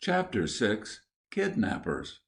Chapter 6 Kidnappers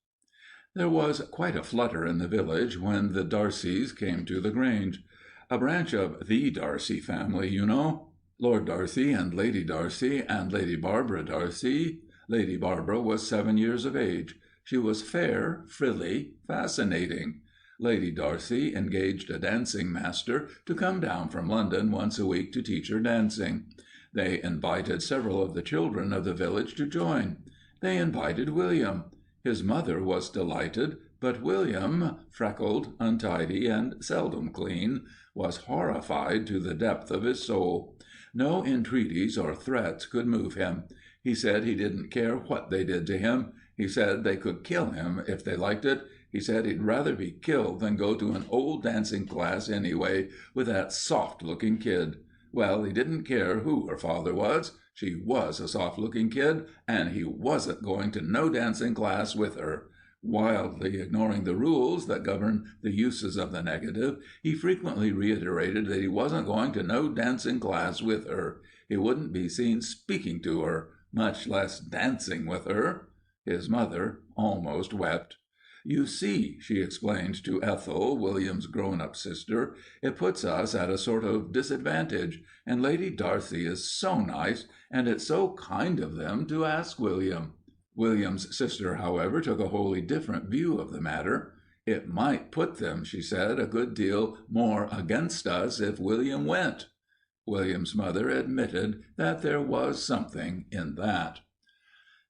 There was quite a flutter in the village when the Darcys came to the Grange. A branch of the Darcy family, you know. Lord Darcy and Lady Darcy and Lady Barbara Darcy. Lady Barbara was 7 years of age. She was fair, frilly, fascinating. Lady Darcy engaged a dancing master to come down from London once a week to teach her dancing. They invited several of the children of the village to join. They invited William. His mother was delighted, but William, freckled, untidy, and seldom clean, was horrified to the depth of his soul. No entreaties or threats could move him. He said he didn't care what they did to him. He said they could kill him if they liked it. He said he'd rather be killed than go to an old dancing class anyway, with that soft-looking kid. Well, he didn't care who her father was. She was a soft-looking kid, and he wasn't going to no dancing class with her. Wildly ignoring the rules that govern the uses of the negative, he frequently reiterated that he wasn't going to no dancing class with her. He wouldn't be seen speaking to her, much less dancing with her. His mother almost wept. "You see," she explained to Ethel, William's grown-up sister, "it puts us at a sort of disadvantage, and Lady Darcy is so nice, and it's so kind of them to ask William." William's sister, however, took a wholly different view of the matter. "It might put them," she said, "a good deal more against us if William went." William's mother admitted that there was something in that.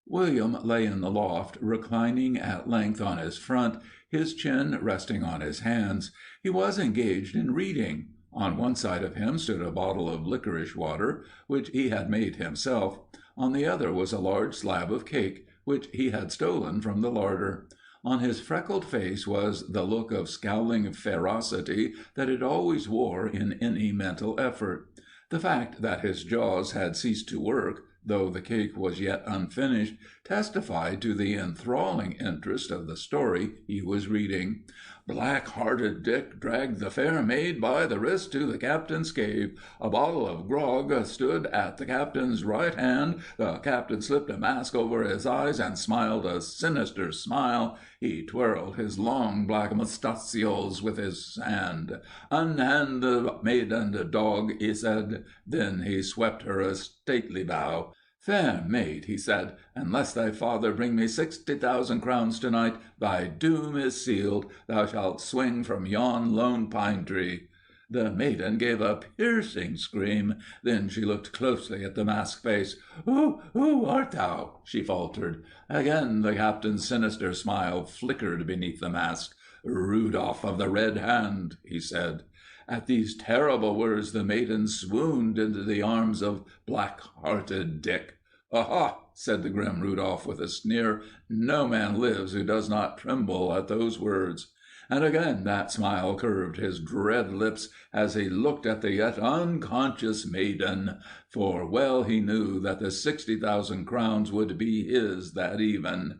William lay in the loft, reclining at length on his front, his chin resting on his hands. He was engaged in reading. On one side of him stood a bottle of licorice water, which he had made himself. On the other was a large slab of cake, which he had stolen from the larder. On his freckled face was the look of scowling ferocity that it always wore in any mental effort. The fact that his jaws had ceased to work, though the cake was yet unfinished, testified to the enthralling interest of the story he was reading. Black-hearted Dick dragged the fair maid by the wrist to the captain's cave. A bottle of grog stood at the captain's right hand. The captain slipped a mask over his eyes and smiled a sinister smile. He twirled his long black mustachios with his hand. "Unhand the maiden, dog," he said. Then he swept her a stately bow. "Fair maid," he said, "unless thy father bring me 60,000 crowns to-night, thy doom is sealed. Thou shalt swing from yon lone pine tree." The maiden gave a piercing scream. Then she looked closely at the masked face. Who art thou?" she faltered. Again the captain's sinister smile flickered beneath the mask. "Rudolph of the Red Hand," he said. At these terrible words the maiden swooned into the arms of black-hearted Dick. "Aha!" said the grim Rudolph with a sneer. "No man lives who does not tremble at those words." And again that smile curved his dread lips as he looked at the yet unconscious maiden, for well he knew that the 60,000 crowns would be his that even.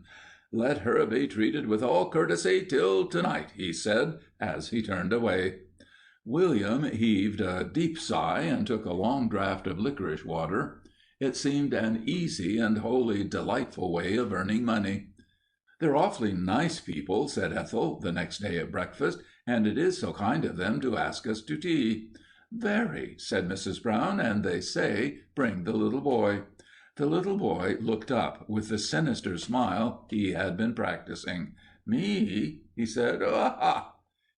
"Let her be treated with all courtesy till to-night," he said, as he turned away. William heaved a deep sigh and took a long draught of licorice water. It seemed an easy and wholly delightful way of earning money. "They're awfully nice people," said Ethel, the next day at breakfast, "and it is so kind of them to ask us to tea." "Very," said Mrs. Brown, "and they say, bring the little boy." The little boy looked up with the sinister smile he had been practicing. "Me?" he said. "Ha!"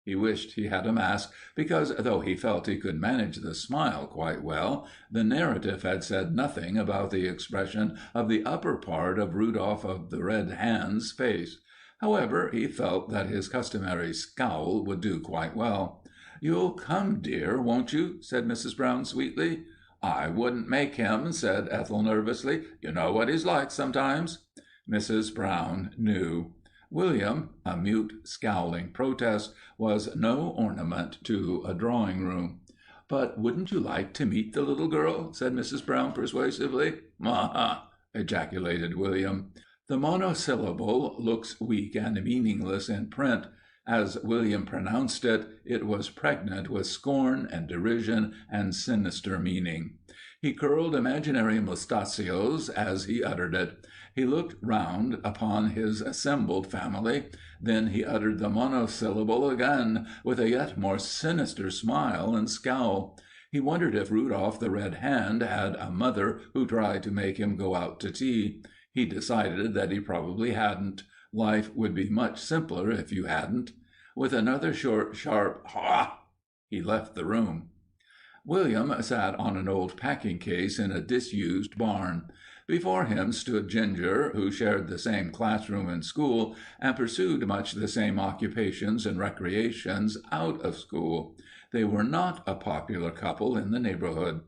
He wished he had a mask, because, though he felt he could manage the smile quite well, the narrative had said nothing about the expression of the upper part of Rudolph of the Red Hand's face. However, he felt that his customary scowl would do quite well. "You'll come, dear, won't you?" said Mrs. Brown sweetly. "I wouldn't make him," said Ethel nervously. "You know what he's like sometimes." Mrs. Brown knew. William, a mute, scowling protest, was no ornament to a drawing-room. "But wouldn't you like to meet the little girl?" said Mrs. Brown persuasively. "Ha!" ejaculated William. The monosyllable looks weak and meaningless in print. As William pronounced it, it was pregnant with scorn and derision and sinister meaning. He curled imaginary mustachios as he uttered it. He looked round upon his assembled family. Then he uttered the monosyllable again, with a yet more sinister smile and scowl. He wondered if Rudolph the Red Hand had a mother who tried to make him go out to tea. He decided that he probably hadn't. Life would be much simpler if you hadn't. With another short, sharp "Ha!" he left the room. William sat on an old packing case in a disused barn. Before him stood Ginger, who shared the same classroom in school and pursued much the same occupations and recreations out of school. They were not a popular couple in the neighborhood.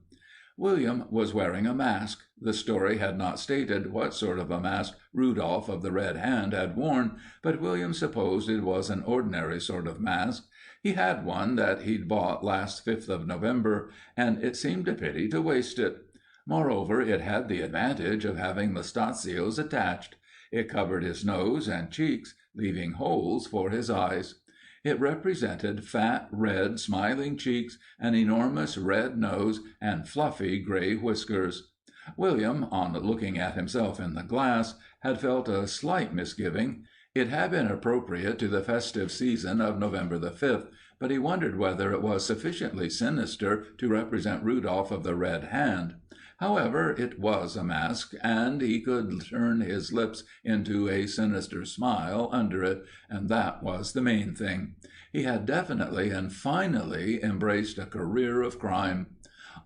William was wearing a mask. The story had not stated what sort of a mask Rudolph of the Red Hand had worn, but William supposed it was an ordinary sort of mask. He had one that he'd bought last 5th of November, and it seemed a pity to waste it. Moreover, it had the advantage of having mustachios attached. It covered his nose and cheeks, leaving holes for his eyes. It represented fat, red, smiling cheeks, an enormous red nose, and fluffy gray whiskers. William, on looking at himself in the glass, had felt a slight misgiving. It had been appropriate to the festive season of November the 5th, but he wondered whether it was sufficiently sinister to represent Rudolph of the Red Hand. However, it was a mask, and he could turn his lips into a sinister smile under it, and that was the main thing. He had definitely and finally embraced a career of crime.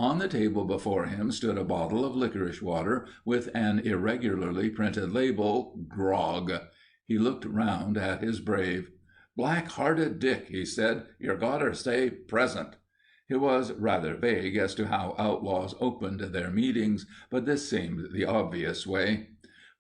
On the table before him stood a bottle of licorice water with an irregularly printed label, "Grog." He looked round at his brave. "Black-hearted Dick," he said, "you're gotter stay present." It was rather vague as to how outlaws opened their meetings, but this seemed the obvious way.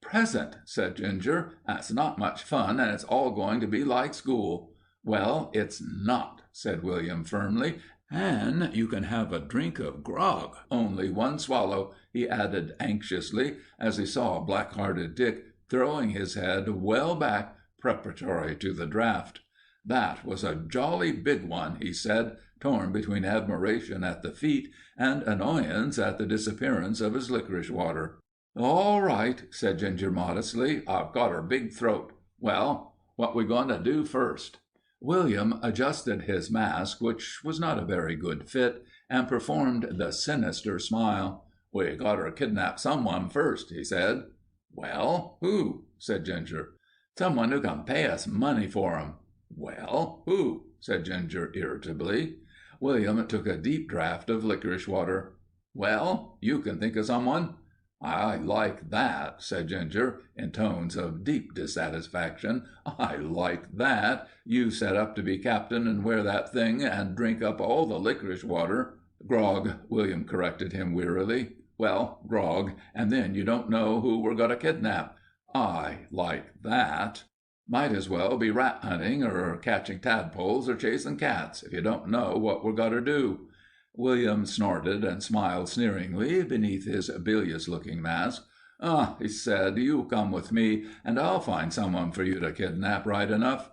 "Present," said Ginger. "That's not much fun, and it's all going to be like school." "Well, it's not," said William firmly, "and you can have a drink of grog, only one swallow," he added anxiously, as he saw Black-hearted Dick throwing his head well back preparatory to the draught. "That was a jolly big one," he said, torn between admiration at the feat and annoyance at the disappearance of his licorice water. "All right," said Ginger modestly. "I've got her big throat. Well, what we going to do first?" William adjusted his mask, which was not a very good fit, and performed the sinister smile. "We gotter kidnap someone first," he said. "Well, who?" said Ginger. "Someone who can pay us money for 'em." "Well, who?" said Ginger irritably. William took a deep draught of licorice water. "Well, you can think of someone." "I like that," said Ginger, in tones of deep dissatisfaction. "I like that. You set up to be captain and wear that thing and drink up all the licorice water." "Grog," William corrected him wearily. "Well, grog, and then you don't know who we're going to kidnap." "I like that." "Might as well be rat hunting, or catching tadpoles, or chasing cats, if you don't know what we're going to do." William snorted and smiled sneeringly beneath his bilious-looking mask. "Ah," he said, "you come with me, and I'll find someone for you to kidnap right enough."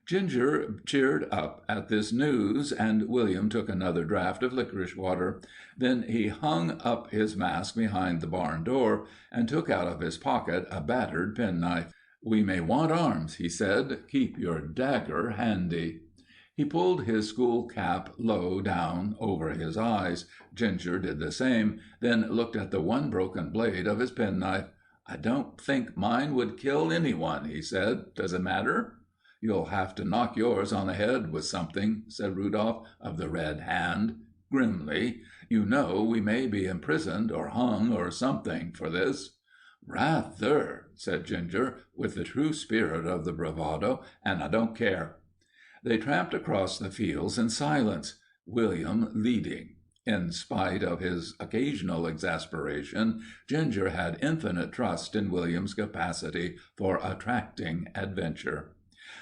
Ginger cheered up at this news, and William took another draught of licorice water. Then he hung up his mask behind the barn door, and took out of his pocket a battered penknife. "We may want arms," he said. "Keep your dagger handy." He pulled his school cap low down over his eyes. Ginger did the same, then looked at the one broken blade of his penknife. "I don't think mine would kill anyone," he said. "Does it matter?" "You'll have to knock yours on the head with something," said Rudolph of the Red Hand, grimly. "You know we may be imprisoned or hung or something for this." "Rather," said Ginger, with the true spirit of the bravado, "and I don't care." They tramped across the fields in silence, William leading. In spite of his occasional exasperation, Ginger had infinite trust in William's capacity for attracting adventure.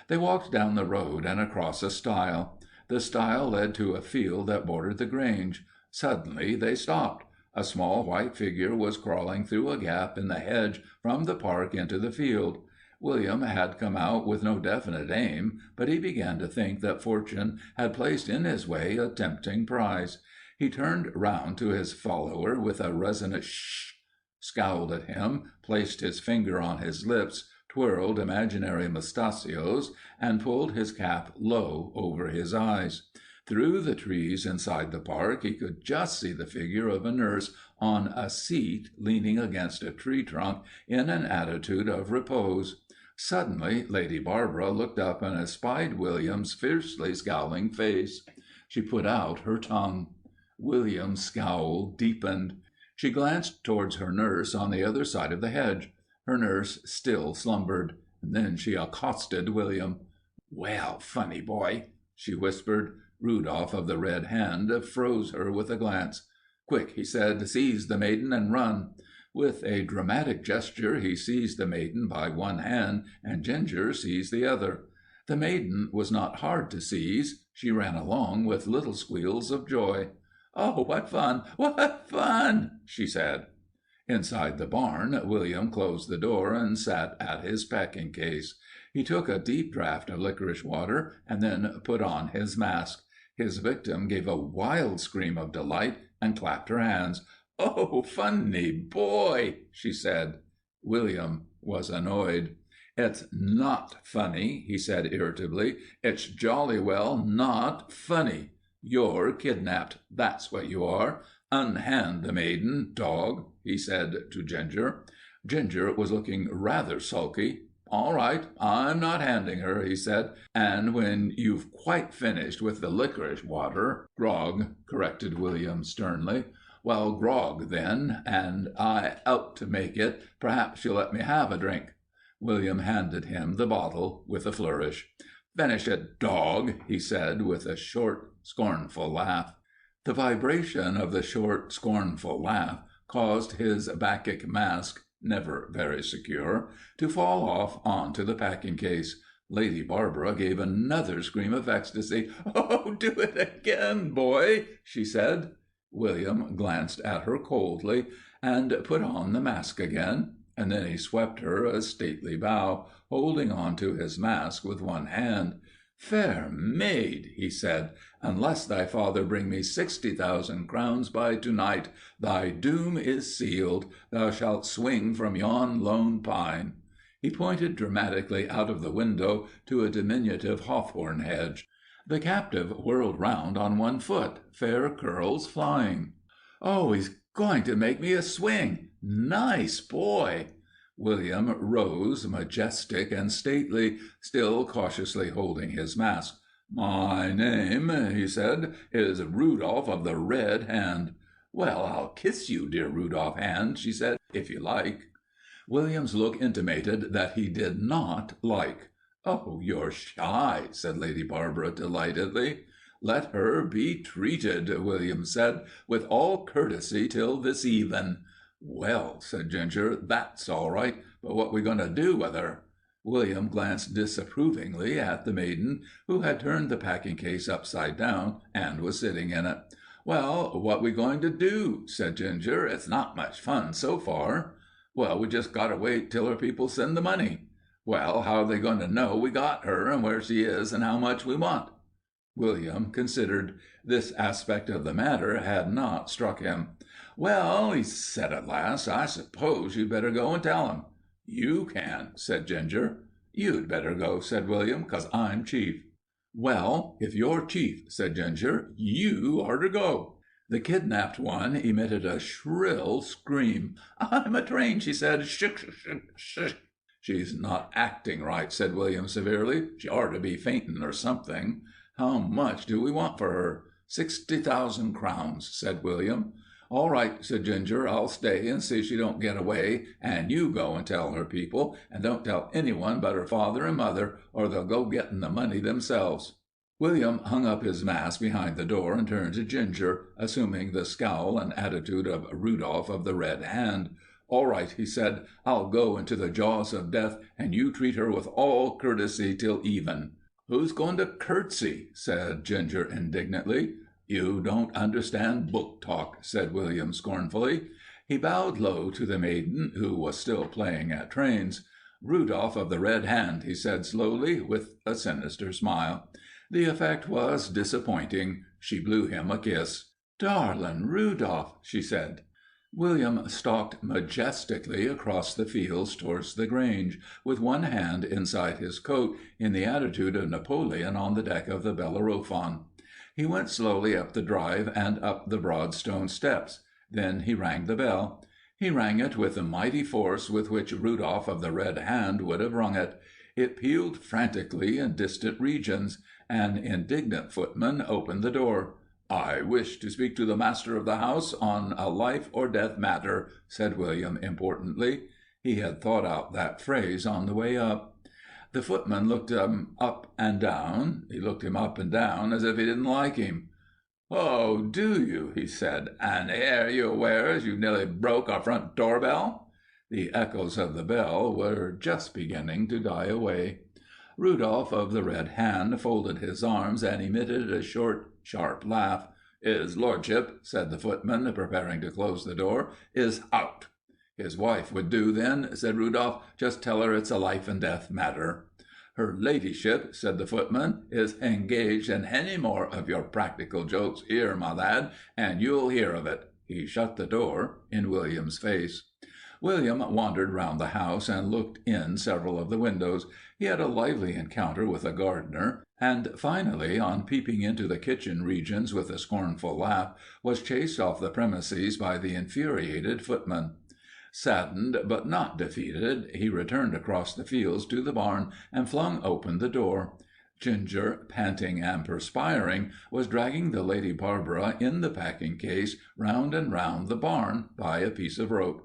They walked down the road and across a stile. The stile led to a field that bordered the grange. Suddenly they stopped. A small white figure was crawling through a gap in the hedge from the park into the field. William had come out with no definite aim, but he began to think that fortune had placed in his way a tempting prize. He turned round to his follower with a resonant "Shh!" scowled at him, placed his finger on his lips, twirled imaginary mustachios, and pulled his cap low over his eyes. Through the trees inside the park he could just see the figure of a nurse on a seat leaning against a tree trunk in an attitude of repose. Suddenly Lady Barbara looked up and espied William's fiercely scowling face. She put out her tongue. William's scowl deepened. She glanced towards her nurse on the other side of the hedge. Her nurse still slumbered. Then she accosted William. "Well, funny boy," she whispered. Rudolph of the Red Hand froze her with a glance. "Quick," he said, "seize the maiden and run." With a dramatic gesture he seized the maiden by one hand, and Ginger seized the other. The maiden was not hard to seize. She ran along with little squeals of joy. "Oh, what fun! What fun!" she said. Inside the barn, William closed the door and sat at his packing case. He took a deep draught of licorice water and then put on his mask. His victim gave a wild scream of delight and clapped her hands. "Oh, funny boy!" she said. William was annoyed. "It's not funny," he said irritably. "It's jolly well not funny. You're kidnapped. That's what you are. Unhand the maiden, dog," he said to Ginger. Ginger was looking rather sulky. "All right, I'm not handing her," he said. "And when you've quite finished with the licorice water—" "Grog," corrected William sternly. "Well, grog, then, and I out to make it. Perhaps you'll let me have a drink." William handed him the bottle with a flourish. "Finish it, dog," he said, with a short, scornful laugh. The vibration of the short, scornful laugh caused his Bacchic mask, never very secure, to fall off onto the packing case. Lady Barbara gave another scream of ecstasy. "Oh, do it again, boy," she said. William glanced at her coldly and put on the mask again. And then he swept her a stately bow, holding on to his mask with one hand. "Fair maid," he said, "unless thy father bring me 60,000 crowns by to-night, thy doom is sealed. Thou shalt swing from yon lone pine." He pointed dramatically out of the window to a diminutive hawthorn hedge. The captive whirled round on one foot, fair curls flying. "Oh, he's going to make me a swing! Nice boy!" William rose, majestic and stately, still cautiously holding his mask. "My name," he said, "is Rudolph of the Red Hand." "Well, I'll kiss you, dear Rudolph Hand," she said, "if you like." William's look intimated that he did not like. "Oh, you're shy," said Lady Barbara delightedly. "Let her be treated," William said, "with all courtesy till this even." "Well," said Ginger, "that's all right, but what we going to do with her?" William glanced disapprovingly at the maiden, who had turned the packing case upside down and was sitting in it. "Well, what we going to do?" said Ginger. "It's not much fun so far." "Well, we just got to wait till her people send the money." "Well, how are they going to know we got her, and where she is, and how much we want?" William considered. This aspect of the matter had not struck him. "Well," he said at last, "I suppose you'd better go and tell him." "You can," said Ginger. "You'd better go," said William, "'cause I'm chief." "Well, if you're chief," said Ginger, "you orter go." The kidnapped one emitted a shrill scream. "I'm a train," she said. "Shh, shh, shh." "She's not acting right," said William severely. "She orter be fainting or something. How much do we want for her?" 60,000 crowns, said William. "All right," said Ginger. "I'll stay and see she don't get away, and you go and tell her people, and don't tell anyone but her father and mother, or they'll go getting the money themselves." William hung up his mask behind the door and turned to Ginger, assuming the scowl and attitude of Rudolph of the Red Hand. "All right," he said. "I'll go into the jaws of death, and you treat her with all courtesy till even." "Who's going to curtsy?" said Ginger indignantly. "You don't understand book talk," said William scornfully. He bowed low to the maiden, who was still playing at trains. "Rudolph of the Red Hand," he said slowly, with a sinister smile. The effect was disappointing. She blew him a kiss. "Darling Rudolph," she said. William stalked majestically across the fields towards the Grange, with one hand inside his coat, in the attitude of Napoleon on the deck of the Bellerophon. He went slowly up the drive and up the broad stone steps. Then he rang the bell. He rang it with the mighty force with which Rudolph of the Red Hand would have rung it. It pealed frantically in distant regions. An indignant footman opened the door. "I wish to speak to the master of the house on a life-or-death matter," said William importantly. He had thought out that phrase on the way up. The footman looked him up and down. He looked him up and down as if he didn't like him. "Oh, do you?" he said. "And air you aware as you've nearly broke our front door bell?" The echoes of the bell were just beginning to die away. Rudolph of the Red Hand folded his arms and emitted a short, sharp laugh. "His lordship," said the footman, preparing to close the door, "is out." "His wife would do, then," said Rudolph. "Just tell her it's a life-and-death matter." "Her ladyship," said the footman, "is engaged in any more of your practical jokes here, my lad, and you'll hear of it." He shut the door in William's face. William wandered round the house and looked in several of the windows. He had a lively encounter with a gardener, and finally, on peeping into the kitchen regions with a scornful laugh, was chased off the premises by the infuriated footman. Saddened but not defeated, he returned across the fields to the barn and flung open the door. Ginger, panting and perspiring, was dragging the Lady Barbara in the packing case round and round the barn by a piece of rope.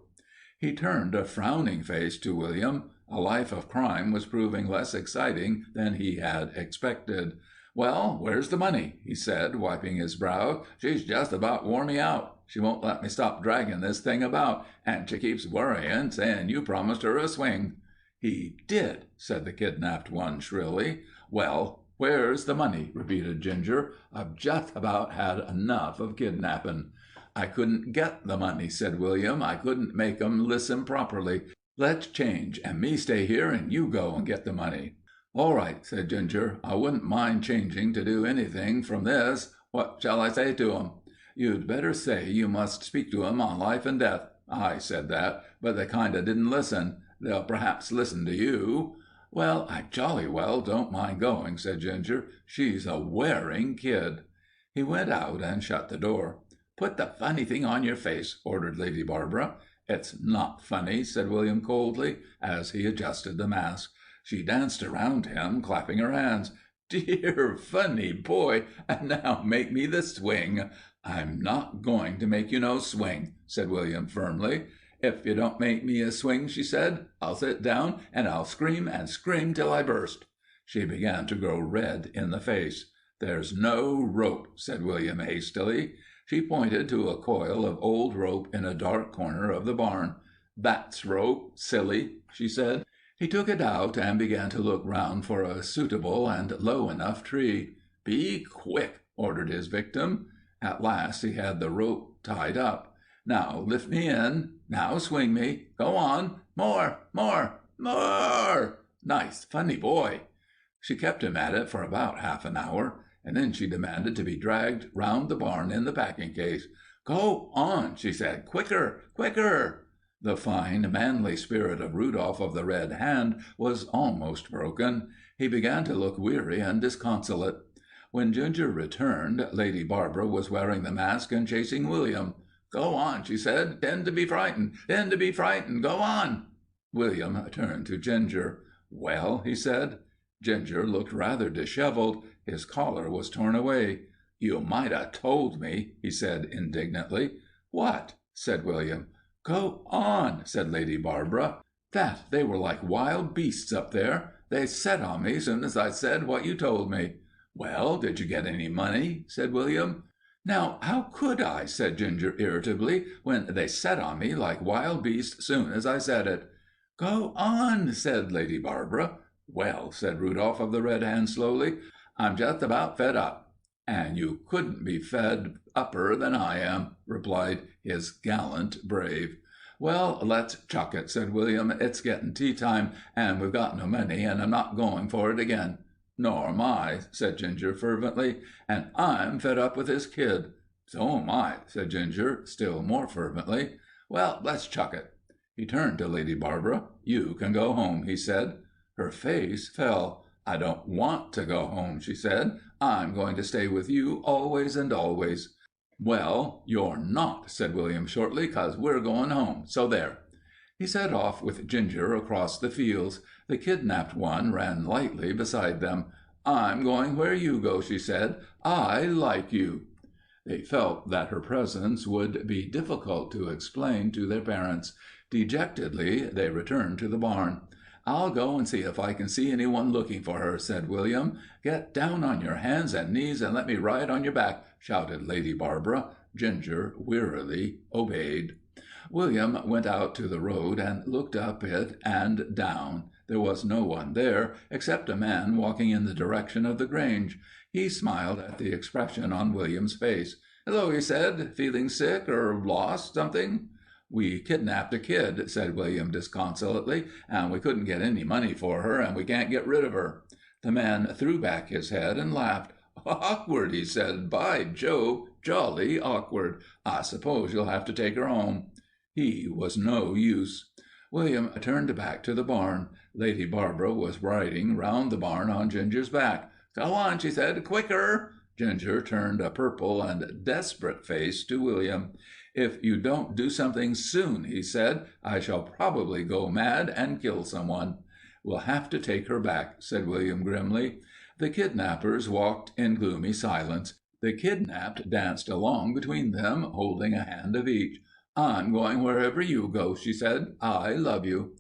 He turned a frowning face to William. A life of crime was proving less exciting than he had expected. "Well, where's the money?" he said, wiping his brow. "She's just about wore me out. She won't let me stop dragging this thing about, and she keeps worrying, saying you promised her a swing." "He did," said the kidnapped one shrilly. "Well, where's the money?" repeated Ginger. "I've just about had enough of kidnapping." "I couldn't get the money," said William. "I couldn't make 'em listen properly. Let's change, and me stay here, and you go and get the money." "All right," said Ginger. "I wouldn't mind changing to do anything from this. What shall I say to 'em?" "You'd better say you must speak to 'em on life and death. I said that, but they kind of didn't listen. They'll perhaps listen to you." "Well, I jolly well don't mind going," said Ginger. "She's a wearing kid." He went out and shut the door. "Put the funny thing on your face," ordered Lady Barbara. "It's not funny," said William coldly, as he adjusted the mask. She danced around him, clapping her hands. "Dear, funny boy, and now make me the swing." "I'm not going to make you no swing," said William firmly. "If you don't make me a swing," she said, "I'll sit down and I'll scream and scream till I burst." She began to grow red in the face. "There's no rope," said William hastily. She pointed to a coil of old rope in a dark corner of the barn. "That's rope, silly," she said. He took it out and began to look round for a suitable and low enough tree. "Be quick," ordered his victim. At last he had the rope tied up. "Now lift me in. Now swing me. Go on. More, more, more. Nice, funny boy." She kept him at it for about half an hour, and then she demanded to be dragged round the barn in the packing case. "Go on," she said. "Quicker, quicker." The fine, manly spirit of Rudolph of the Red Hand was almost broken. He began to look weary and disconsolate. When Ginger returned, Lady Barbara was wearing the mask and chasing William. "Go on," she said. "Tend to be frightened. Tend to be frightened. Go on." William turned to Ginger. "Well?" he said. Ginger looked rather disheveled. His collar was torn away. "You might have told me," he said indignantly. "What?" said William. "Go on," said Lady Barbara. "That they were like wild beasts up there. They set on me soon as I said what you told me." "Well, did you get any money?" said William. "Now, how could I," said Ginger irritably, "when they set on me like wild beasts soon as I said it?" "Go on," said Lady Barbara. "Well," said Rudolph of the Red Hand slowly, "I'm just about fed up." "And you couldn't be fed upper than I am," replied his gallant brave. "Well, let's chuck it," said William. "It's getting tea time, and we've got no money, and I'm not going for it again." "Nor am I," said Ginger fervently. "And I'm fed up with this kid." So am I, said Ginger, still more fervently. Well, let's chuck it. He turned to Lady Barbara. You can go home, he said. Her face fell. I don't want to go home, she said. I'm going to stay with you always and always. Well, you're not, said William shortly, 'cause we're going home. So there. He set off with Ginger across the fields. The kidnapped one ran lightly beside them. I'm going where you go, she said. I like you. They felt that her presence would be difficult to explain to their parents. Dejectedly, they returned to the barn. I'll go and see if I can see anyone looking for her, said William. Get down on your hands and knees and let me ride on your back, shouted Lady Barbara. Ginger wearily obeyed. William went out to the road and looked up it and down. There was no one there, except a man walking in the direction of the Grange. He smiled at the expression on William's face. Hello, he said. Feeling sick or lost something? We kidnapped a kid, said William disconsolately, and we couldn't get any money for her, and we can't get rid of her. The man threw back his head and laughed. Awkward, he said. By Jove, jolly awkward. I suppose you'll have to take her home. He was no use. William turned back to the barn. Lady Barbara was riding round the barn on Ginger's back. Go on, she said. Quicker! Ginger turned a purple and desperate face to William. If you don't do something soon, he said, I shall probably go mad and kill someone. We'll have to take her back, said William grimly. The kidnappers walked in gloomy silence. The kidnapped danced along between them, holding a hand of each. I'm going wherever you go, she said. I love you.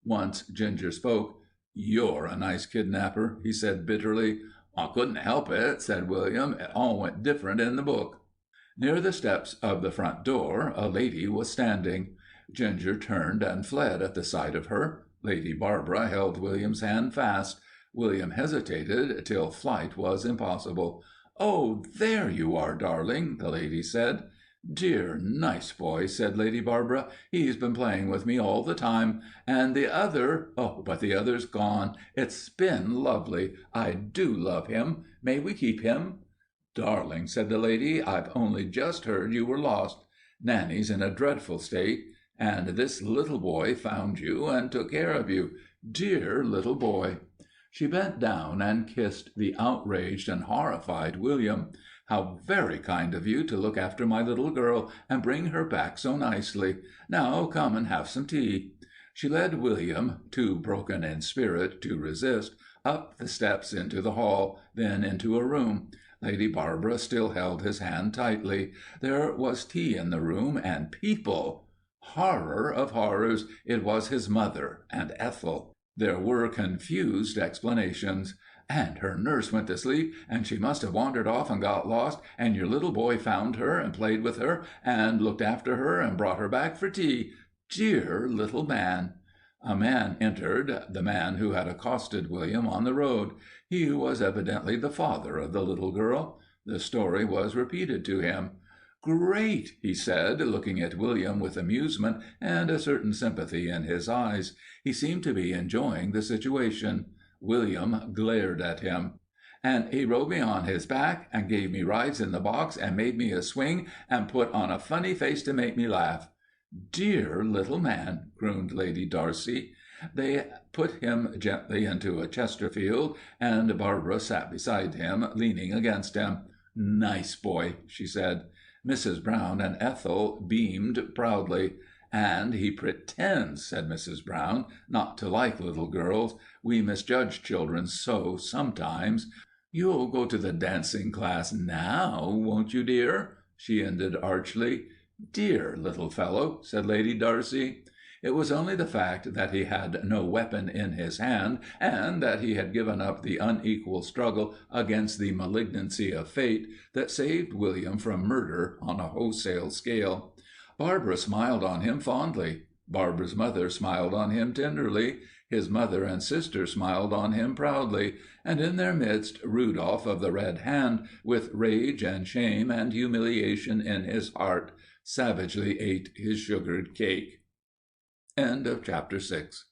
Once Ginger spoke. You're a nice kidnapper, he said bitterly. I couldn't help it, said William. It all went different in the book. Near the steps of the front door, a lady was standing. Ginger turned and fled at the sight of her. Lady Barbara held William's hand fast. William hesitated till flight was impossible. Oh, there you are, darling, the lady said. Dear, nice boy, said Lady Barbara. He's been playing with me all the time. And the other, oh, but the other's gone. It's been lovely. I do love him. May we keep him? Darling, said the lady, I've only just heard you were lost. Nanny's in a dreadful state, and this little boy found you and took care of you. Dear little boy. She bent down and kissed the outraged and horrified William. How very kind of you to look after my little girl and bring her back so nicely. Now come and have some tea. She led William, too broken in spirit to resist, up the steps into the hall, then into a room. Lady Barbara still held his hand tightly. There was tea in the room, and people. Horror of horrors! It was his mother and Ethel. There were confused explanations. And her nurse went to sleep, and she must have wandered off and got lost, and your little boy found her and played with her and looked after her and brought her back for tea. Dear little man. A man entered, the man who had accosted William on the road. He was evidently the father of the little girl. The story was repeated to him. Great, he said, looking at William with amusement and a certain sympathy in his eyes. He seemed to be enjoying the situation. William glared at him. And he rode me on his back and gave me rides in the box and made me a swing and put on a funny face to make me laugh. Dear little man, crooned Lady Darcy. They put him gently into a Chesterfield, and Barbara sat beside him, leaning against him. Nice boy, she said. Mrs. Brown and Ethel beamed proudly. And he pretends, said Mrs. Brown, not to like little girls. We misjudge children so sometimes. You'll go to the dancing class now, won't you, dear? She ended archly. Dear little fellow, said Lady Darcy. It was only the fact that he had no weapon in his hand, and that he had given up the unequal struggle against the malignancy of fate, that saved William from murder on a wholesale scale. Barbara smiled on him fondly. Barbara's mother smiled on him tenderly. His mother and sister smiled on him proudly, and in their midst Rudolph of the Red Hand, with rage and shame and humiliation in his heart, savagely ate his sugared cake. End of chapter 6.